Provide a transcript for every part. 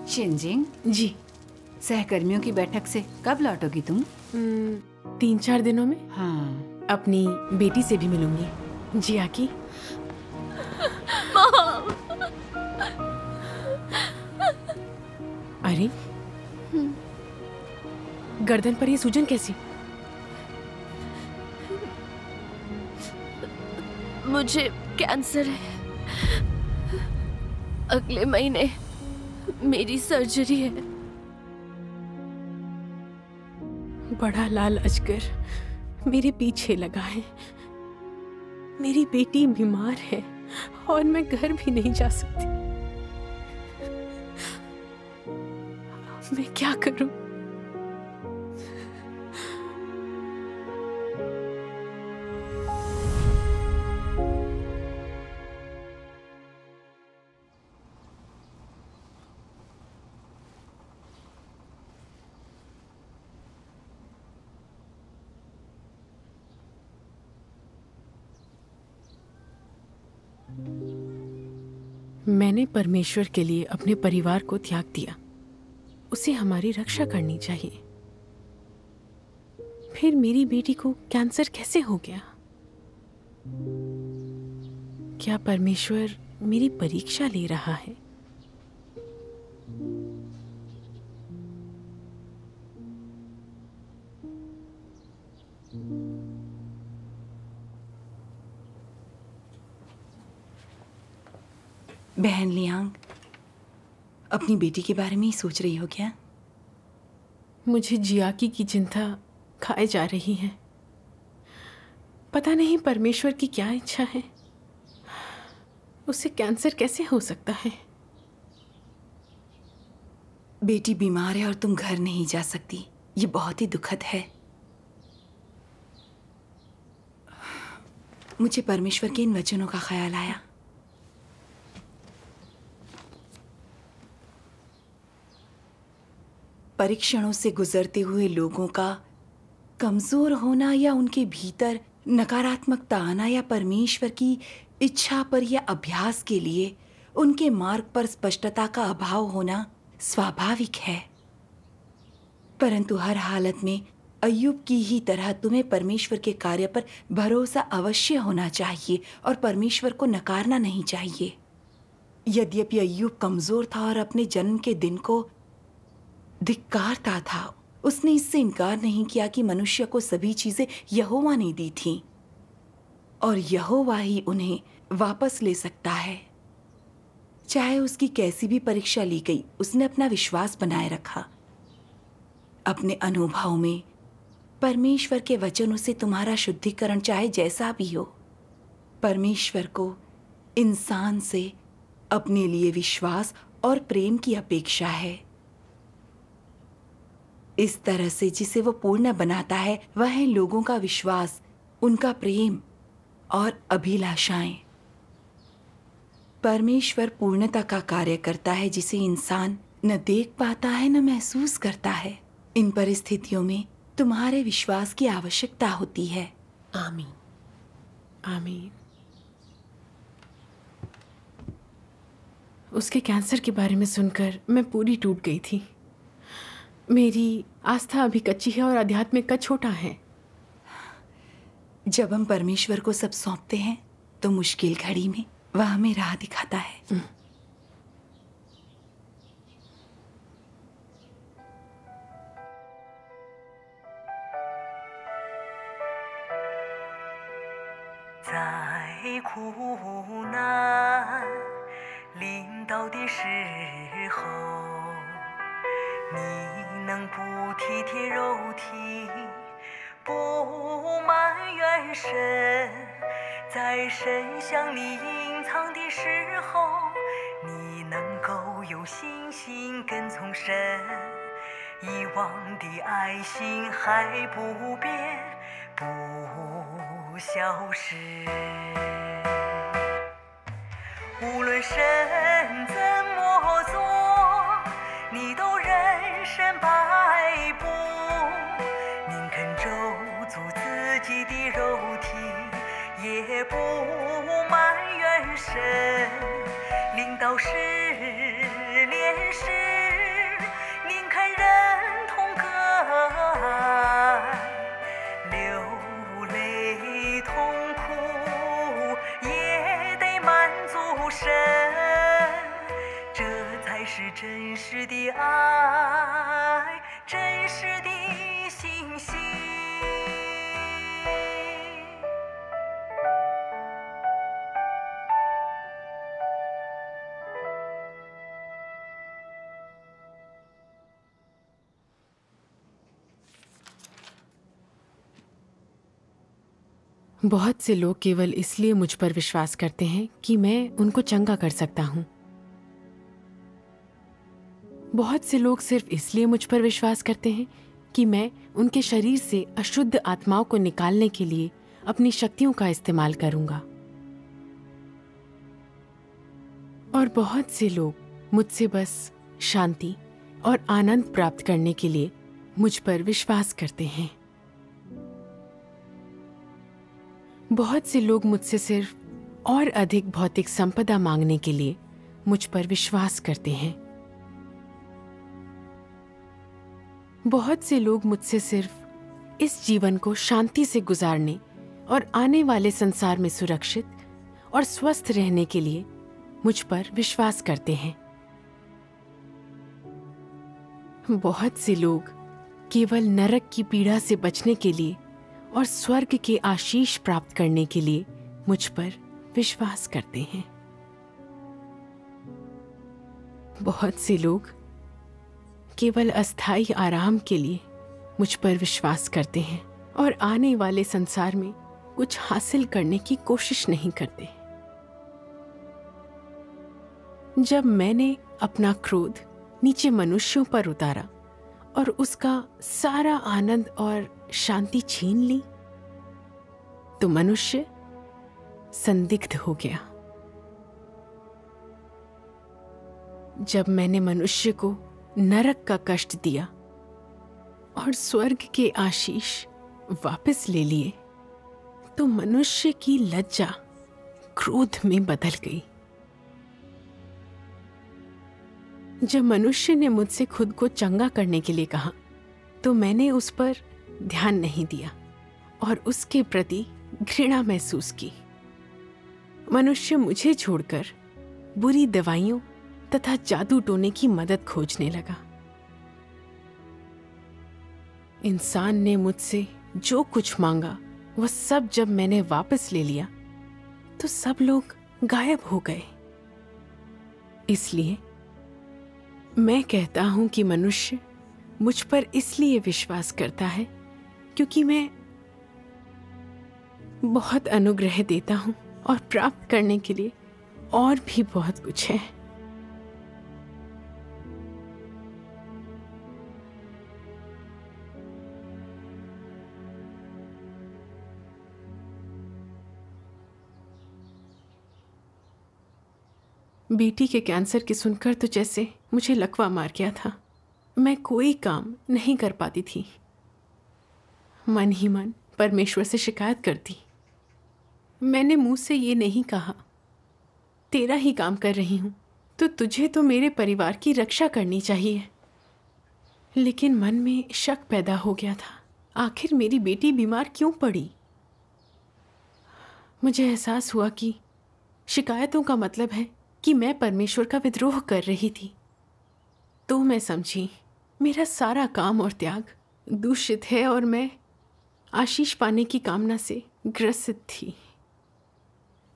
Xinjing जी। सहकर्मियों की बैठक से कब लौटोगी तुम? 3-4 दिनों में। हाँ। अपनी बेटी से भी मिलूंगी। जी आकी। अरे गर्दन पर ये सूजन कैसी? मुझे कैंसर है। अगले महीने मेरी सर्जरी है। बड़ा लाल अजगर मेरे पीछे लगा है। मेरी बेटी बीमार है और मैं घर भी नहीं जा सकती। मैं क्या करूं? मैंने परमेश्वर के लिए अपने परिवार को त्याग दिया। उसे हमारी रक्षा करनी चाहिए। फिर मेरी बेटी को कैंसर कैसे हो गया? क्या परमेश्वर मेरी परीक्षा ले रहा है? बहन लियांग, अपनी बेटी के बारे में ही सोच रही हो क्या? मुझे जियाकी की चिंता खाए जा रही है। पता नहीं परमेश्वर की क्या इच्छा है। उसे कैंसर कैसे हो सकता है? बेटी बीमार है और तुम घर नहीं जा सकती। ये बहुत ही दुखद है। मुझे परमेश्वर के इन वचनों का ख्याल आया। परीक्षणों से गुजरते हुए लोगों का कमजोर होना या उनके भीतर नकारात्मकता आना या परमेश्वर की इच्छा पर या अभ्यास के लिए उनके मार्ग पर स्पष्टता का अभाव होना स्वाभाविक है। परंतु हर हालत में अय्यूब की ही तरह तुम्हें परमेश्वर के कार्य पर भरोसा अवश्य होना चाहिए और परमेश्वर को नकारना नहीं चाहिए। यद्यपि अय्यूब कमजोर था और अपने जन्म के दिन को धिक्कारता था, उसने इससे इनकार नहीं किया कि मनुष्य को सभी चीजें यहोवा ने दी थीं और यहोवा ही उन्हें वापस ले सकता है। चाहे उसकी कैसी भी परीक्षा ली गई, उसने अपना विश्वास बनाए रखा। अपने अनुभव में परमेश्वर के वचनों से तुम्हारा शुद्धिकरण चाहे जैसा भी हो, परमेश्वर को इंसान से अपने लिए विश्वास और प्रेम की अपेक्षा है। इस तरह से जिसे वो पूर्ण बनाता है वह है लोगों का विश्वास, उनका प्रेम और अभिलाषाएं। परमेश्वर पूर्णता का कार्य करता है जिसे इंसान न देख पाता है न महसूस करता है। इन परिस्थितियों में तुम्हारे विश्वास की आवश्यकता होती है। आमीन, आमीन। उसके कैंसर के बारे में सुनकर मैं पूरी टूट गई थी। मेरी आस्था अभी कच्ची है और आध्यात्मिक का छोटा है। जब हम परमेश्वर को सब सौंपते हैं तो मुश्किल घड़ी में वह हमें राह दिखाता है।在苦难临到的时候，你能不体贴肉体，不埋怨神，在神向你隐藏的时候，你能够有信心跟从神，以往的爱心还不变，不消失。无论神怎么做，你都认神摆布，宁肯咒诅自己的肉体，也不埋怨神。临到试炼时才是真实的爱，真实的信息。बहुत से लोग केवल इसलिए मुझ पर विश्वास करते हैं कि मैं उनको चंगा कर सकता हूँ। बहुत से लोग सिर्फ इसलिए मुझ पर विश्वास करते हैं कि मैं उनके शरीर से अशुद्ध आत्माओं को निकालने के लिए अपनी शक्तियों का इस्तेमाल करूंगा। और बहुत से लोग मुझसे बस शांति और आनंद प्राप्त करने के लिए मुझ पर विश्वास करते हैं। बहुत से लोग मुझसे सिर्फ और अधिक भौतिक संपदा मांगने के लिए मुझ पर विश्वास करते हैं। बहुत से लोग मुझसे सिर्फ इस जीवन को शांति से गुजारने और आने वाले संसार में सुरक्षित और स्वस्थ रहने के लिए मुझ पर विश्वास करते हैं। बहुत से लोग केवल नरक की पीड़ा से बचने के लिए और स्वर्ग के आशीष प्राप्त करने के लिए मुझ पर विश्वास करते हैं। बहुत से लोग केवल अस्थायी आराम के लिए मुझ पर विश्वास करते हैं और आने वाले संसार में कुछ हासिल करने की कोशिश नहीं करते। जब मैंने अपना क्रोध नीचे मनुष्यों पर उतारा और उसका सारा आनंद और शांति छीन ली, तो मनुष्य संदिग्ध हो गया। जब मैंने मनुष्य को नरक का कष्ट दिया और स्वर्ग के आशीष वापस ले लिए, तो मनुष्य की लज्जा क्रोध में बदल गई। जब मनुष्य ने मुझसे खुद को चंगा करने के लिए कहा, तो मैंने उस पर ध्यान नहीं दिया और उसके प्रति घृणा महसूस की। मनुष्य मुझे छोड़कर बुरी दवाइयों तथा जादू टोने की मदद खोजने लगा। इंसान ने मुझसे जो कुछ मांगा वह सब जब मैंने वापस ले लिया, तो सब लोग गायब हो गए। इसलिए मैं कहता हूं कि मनुष्य मुझ पर इसलिए विश्वास करता है क्योंकि मैं बहुत अनुग्रह देता हूं और प्राप्त करने के लिए और भी बहुत कुछ है। बेटी के कैंसर की सुनकर तो जैसे मुझे लकवा मार गया था। मैं कोई काम नहीं कर पाती थी। मन ही मन परमेश्वर से शिकायत करती। मैंने मुंह से ये नहीं कहा, तेरा ही काम कर रही हूं, तो तुझे तो मेरे परिवार की रक्षा करनी चाहिए। लेकिन मन में शक पैदा हो गया था, आखिर मेरी बेटी बीमार क्यों पड़ी। मुझे एहसास हुआ कि शिकायतों का मतलब है कि मैं परमेश्वर का विद्रोह कर रही थी। तो मैं समझी मेरा सारा काम और त्याग दूषित है और मैं आशीष पाने की कामना से ग्रसित थी।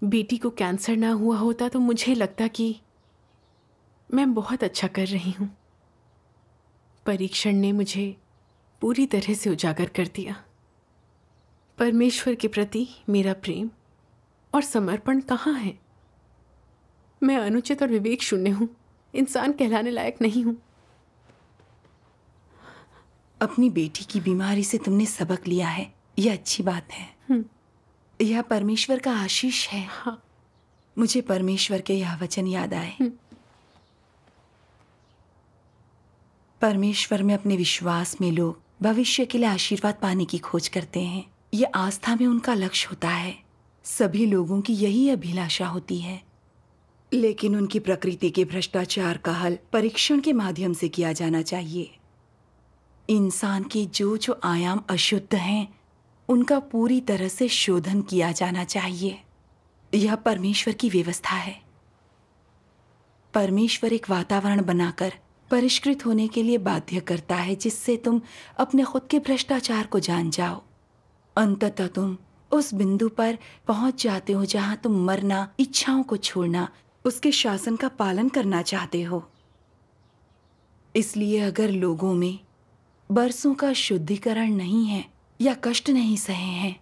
बेटी को कैंसर ना हुआ होता तो मुझे लगता कि मैं बहुत अच्छा कर रही हूँ। परीक्षण ने मुझे पूरी तरह से उजागर कर दिया। परमेश्वर के प्रति मेरा प्रेम और समर्पण कहाँ है? मैं अनुचित और विवेक शून्य हूं, इंसान कहलाने लायक नहीं हूं। अपनी बेटी की बीमारी से तुमने सबक लिया है, यह अच्छी बात है। यह परमेश्वर का आशीष है। हाँ। मुझे परमेश्वर के यह वचन याद आए। परमेश्वर में अपने विश्वास में लोग भविष्य के लिए आशीर्वाद पाने की खोज करते हैं। यह आस्था में उनका लक्ष्य होता है। सभी लोगों की यही अभिलाषा होती है, लेकिन उनकी प्रकृति के भ्रष्टाचार का हल परीक्षण के माध्यम से किया जाना चाहिए। इंसान के जो जो आयाम अशुद्ध हैं, उनका पूरी तरह से शोधन किया जाना चाहिए। यह परमेश्वर की व्यवस्था है। परमेश्वर एक वातावरण बनाकर परिष्कृत होने के लिए बाध्य करता है, जिससे तुम अपने खुद के भ्रष्टाचार को जान जाओ। अंततः तुम उस बिंदु पर पहुंच जाते हो जहां तुम मरना, इच्छाओं को छोड़ना, उसके शासन का पालन करना चाहते हो। इसलिए अगर लोगों में बरसों का शुद्धिकरण नहीं है या कष्ट नहीं सहे हैं,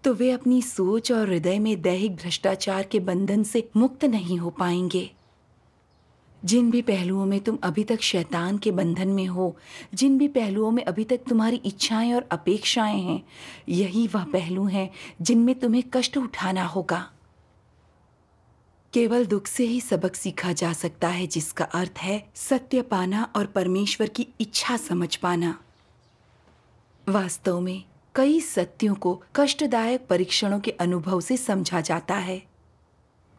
तो वे अपनी सोच और हृदय में दैहिक भ्रष्टाचार के बंधन से मुक्त नहीं हो पाएंगे। जिन भी पहलुओं में तुम अभी तक शैतान के बंधन में हो, जिन भी पहलुओं में अभी तक तुम्हारी इच्छाएं और अपेक्षाएं हैं, यही वह पहलू हैं जिनमें तुम्हें कष्ट उठाना होगा। केवल दुख से ही सबक सीखा जा सकता है, जिसका अर्थ है सत्य पाना और परमेश्वर की इच्छा समझ पाना। वास्तव में कई सत्यों को कष्टदायक परीक्षणों के अनुभव से समझा जाता है।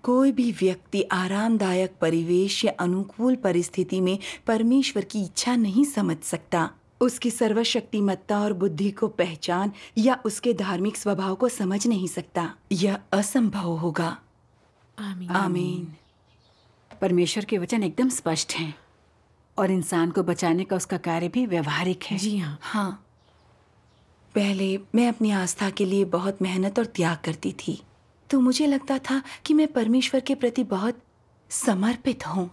कोई भी व्यक्ति आरामदायक परिवेश या अनुकूल परिस्थिति में परमेश्वर की इच्छा नहीं समझ सकता, उसकी सर्वशक्तिमत्ता और बुद्धि को पहचान या उसके धार्मिक स्वभाव को समझ नहीं सकता। यह असंभव होगा। आमीन। आमीन। परमेश्वर के वचन एकदम स्पष्ट हैं और इंसान को बचाने का उसका कार्य भी व्यवहारिक है। जी हाँ। हाँ, पहले मैं अपनी आस्था के लिए बहुत मेहनत और त्याग करती थी, तो मुझे लगता था कि मैं परमेश्वर के प्रति बहुत समर्पित हूँ।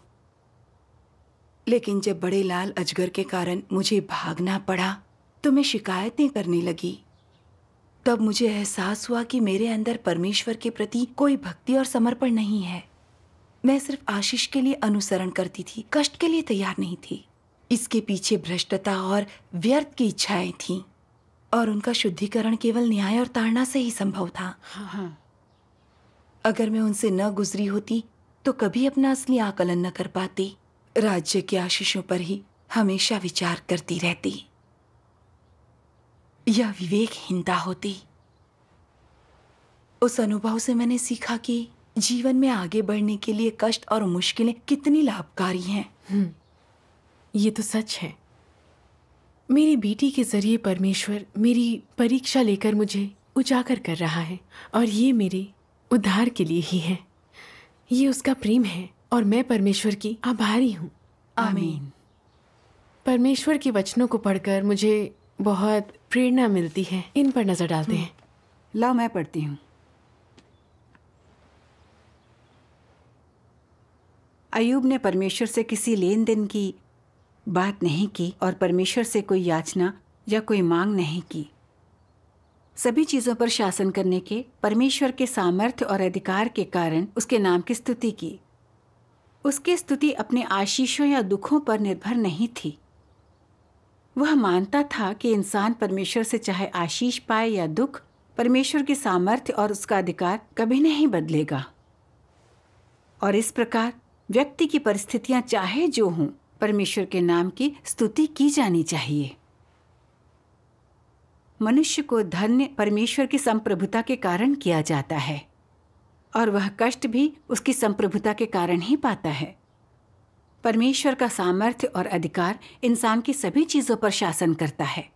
लेकिन जब बड़े लाल अजगर के कारण मुझे भागना पड़ा, तो मैं शिकायतें करने लगी। तब मुझे एहसास हुआ कि मेरे अंदर परमेश्वर के प्रति कोई भक्ति और समर्पण नहीं है। मैं सिर्फ आशीष के लिए अनुसरण करती थी, कष्ट के लिए तैयार नहीं थी। इसके पीछे भ्रष्टता और व्यर्थ की इच्छाएं थीं, और उनका शुद्धिकरण केवल न्याय और ताड़ना से ही संभव था। हाँ। अगर मैं उनसे न गुजरी होती तो कभी अपना असली आकलन न कर पाती। राज्य के आशीषों पर ही हमेशा विचार करती रहती। यह विवेकहीनता होती। उस अनुभव से मैंने सीखा कि जीवन में आगे बढ़ने के लिए कष्ट और मुश्किलें कितनी लाभकारी हैं। ये तो सच है। मेरी बेटी के जरिए परमेश्वर मेरी परीक्षा लेकर मुझे उजागर कर रहा है, और ये मेरे उद्धार के लिए ही है। ये उसका प्रेम है और मैं परमेश्वर की आभारी हूँ। आमीन। परमेश्वर के वचनों को पढ़कर मुझे बहुत प्रेरणा मिलती है। इन पर नजर डालते हैं। लाओ मैं पढ़ती हूँ। अय्यूब ने परमेश्वर से किसी लेन देन की बात नहीं की और परमेश्वर से कोई याचना या कोई मांग नहीं की। सभी चीजों पर शासन करने के परमेश्वर के सामर्थ्य और अधिकार के कारण उसके नाम की स्तुति की। उसकी स्तुति अपने आशीषों या दुखों पर निर्भर नहीं थी। वह मानता था कि इंसान परमेश्वर से चाहे आशीष पाए या दुख, परमेश्वर के सामर्थ्य और उसका अधिकार कभी नहीं बदलेगा। और इस प्रकार व्यक्ति की परिस्थितियां चाहे जो हों, परमेश्वर के नाम की स्तुति की जानी चाहिए। मनुष्य को धन्य परमेश्वर की संप्रभुता के कारण किया जाता है, और वह कष्ट भी उसकी संप्रभुता के कारण ही पाता है। परमेश्वर का सामर्थ्य और अधिकार इंसान की सभी चीजों पर शासन करता है।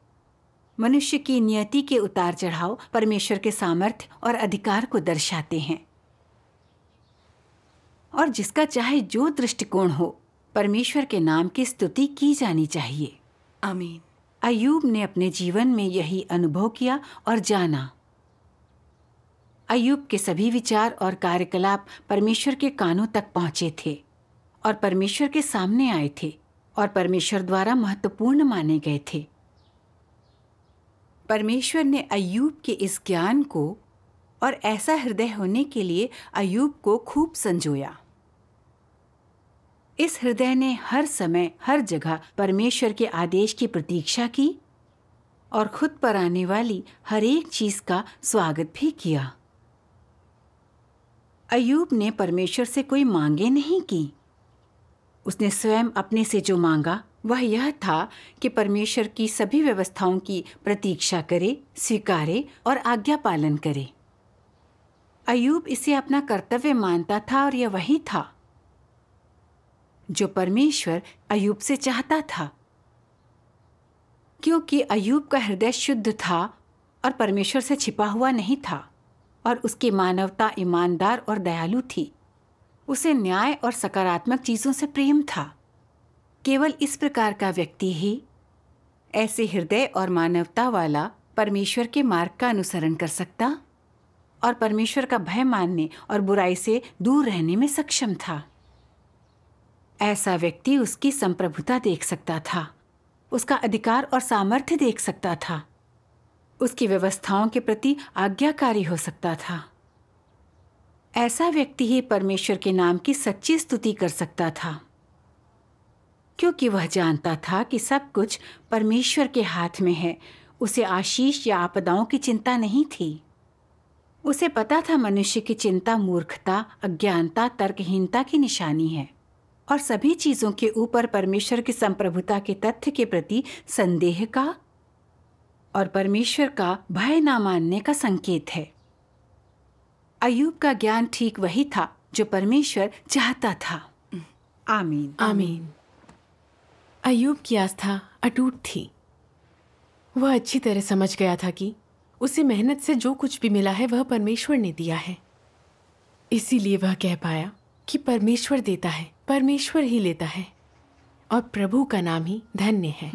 मनुष्य की नियति के उतार चढ़ाव परमेश्वर के सामर्थ्य और अधिकार को दर्शाते हैं। और जिसका चाहे जो दृष्टिकोण हो, परमेश्वर के नाम की स्तुति की जानी चाहिए। आमीन। अय्यूब ने अपने जीवन में यही अनुभव किया और जाना। अय्यूब के सभी विचार और कार्यकलाप परमेश्वर के कानों तक पहुंचे थे और परमेश्वर के सामने आए थे और परमेश्वर द्वारा महत्वपूर्ण माने गए थे। परमेश्वर ने अय्यूब के इस ज्ञान को और ऐसा हृदय होने के लिए अय्यूब को खूब संजोया। इस हृदय ने हर समय हर जगह परमेश्वर के आदेश की प्रतीक्षा की और खुद पर आने वाली हर एक चीज का स्वागत भी किया। अय्यूब ने परमेश्वर से कोई मांगे नहीं की। उसने स्वयं अपने से जो मांगा वह यह था कि परमेश्वर की सभी व्यवस्थाओं की प्रतीक्षा करे, स्वीकारे और आज्ञा पालन करे। अय्यूब इसे अपना कर्तव्य मानता था और यह वही था जो परमेश्वर अय्यूब से चाहता था। क्योंकि अय्यूब का हृदय शुद्ध था और परमेश्वर से छिपा हुआ नहीं था, और उसकी मानवता ईमानदार और दयालु थी। उसे न्याय और सकारात्मक चीजों से प्रेम था। केवल इस प्रकार का व्यक्ति ही ऐसे हृदय और मानवता वाला परमेश्वर के मार्ग का अनुसरण कर सकता और परमेश्वर का भय मानने और बुराई से दूर रहने में सक्षम था। ऐसा व्यक्ति उसकी संप्रभुता देख सकता था, उसका अधिकार और सामर्थ्य देख सकता था, उसकी व्यवस्थाओं के प्रति आज्ञाकारी हो सकता था। ऐसा व्यक्ति ही परमेश्वर के नाम की सच्ची स्तुति कर सकता था, क्योंकि वह जानता था कि सब कुछ परमेश्वर के हाथ में है। उसे आशीष या आपदाओं की चिंता नहीं थी। उसे पता था मनुष्य की चिंता मूर्खता, अज्ञानता, तर्कहीनता की निशानी है और सभी चीजों के ऊपर परमेश्वर की संप्रभुता के तथ्य के प्रति संदेह का और परमेश्वर का भय न मानने का संकेत है। अय्यूब का ज्ञान ठीक वही था जो परमेश्वर चाहता था। आमीन। आमीन। अय्यूब की आस्था अटूट थी। वह अच्छी तरह समझ गया था कि उसे मेहनत से जो कुछ भी मिला है वह परमेश्वर ने दिया है। इसीलिए वह कह पाया कि परमेश्वर देता है, परमेश्वर ही लेता है और प्रभु का नाम ही धन्य है।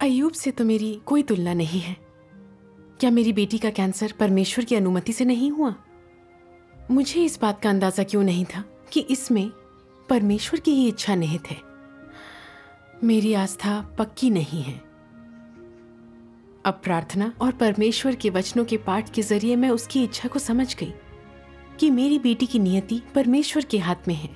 अय्यूब से तो मेरी कोई तुलना नहीं है। क्या मेरी बेटी का कैंसर परमेश्वर की अनुमति से नहीं हुआ? मुझे इस बात का अंदाजा क्यों नहीं था कि इसमें परमेश्वर की ही इच्छा निहित है। मेरी आस्था पक्की नहीं है। अब प्रार्थना और परमेश्वर के वचनों के पाठ के जरिए मैं उसकी इच्छा को समझ गई कि मेरी बेटी की नियति परमेश्वर के हाथ में है।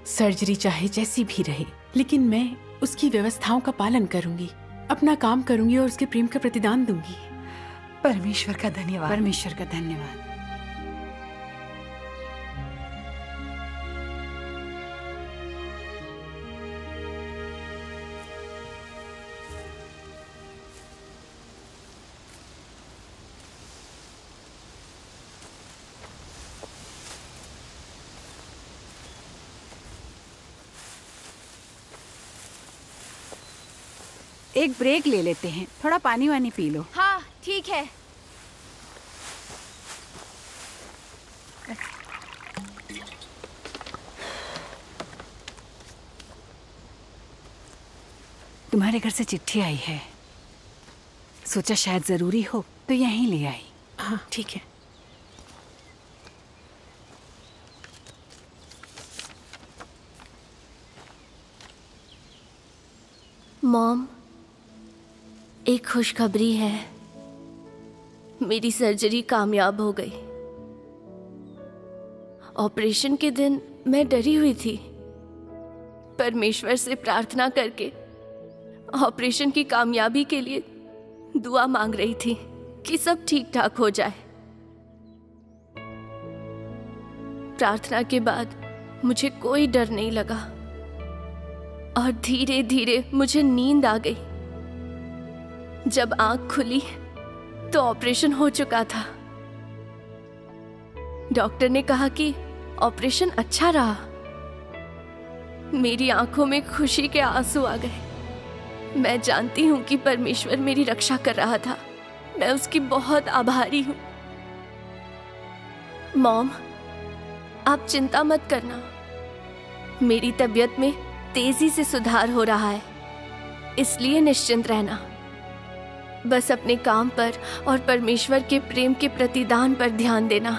सर्जरी चाहे जैसी भी रहे, लेकिन मैं उसकी व्यवस्थाओं का पालन करूंगी, अपना काम करूंगी और उसके प्रेम का प्रतिदान दूंगी। परमेश्वर का धन्यवाद। परमेश्वर का धन्यवाद। एक ब्रेक ले लेते हैं, थोड़ा पानी वानी पी लो। हाँ ठीक है। तुम्हारे घर से चिट्ठी आई है, सोचा शायद जरूरी हो तो यहीं ले आई। हाँ ठीक है। मॉम, एक खुशखबरी है। मेरी सर्जरी कामयाब हो गई। ऑपरेशन के दिन मैं डरी हुई थी। परमेश्वर से प्रार्थना करके ऑपरेशन की कामयाबी के लिए दुआ मांग रही थी कि सब ठीक ठाक हो जाए। प्रार्थना के बाद मुझे कोई डर नहीं लगा और धीरे धीरे मुझे नींद आ गई। जब आंख खुली तो ऑपरेशन हो चुका था। डॉक्टर ने कहा कि ऑपरेशन अच्छा रहा। मेरी आंखों में खुशी के आंसू आ गए। मैं जानती हूं कि परमेश्वर मेरी रक्षा कर रहा था। मैं उसकी बहुत आभारी हूं। मॉम, आप चिंता मत करना। मेरी तबीयत में तेजी से सुधार हो रहा है, इसलिए निश्चिंत रहना। बस अपने काम पर और परमेश्वर के प्रेम के प्रतिदान पर ध्यान देना।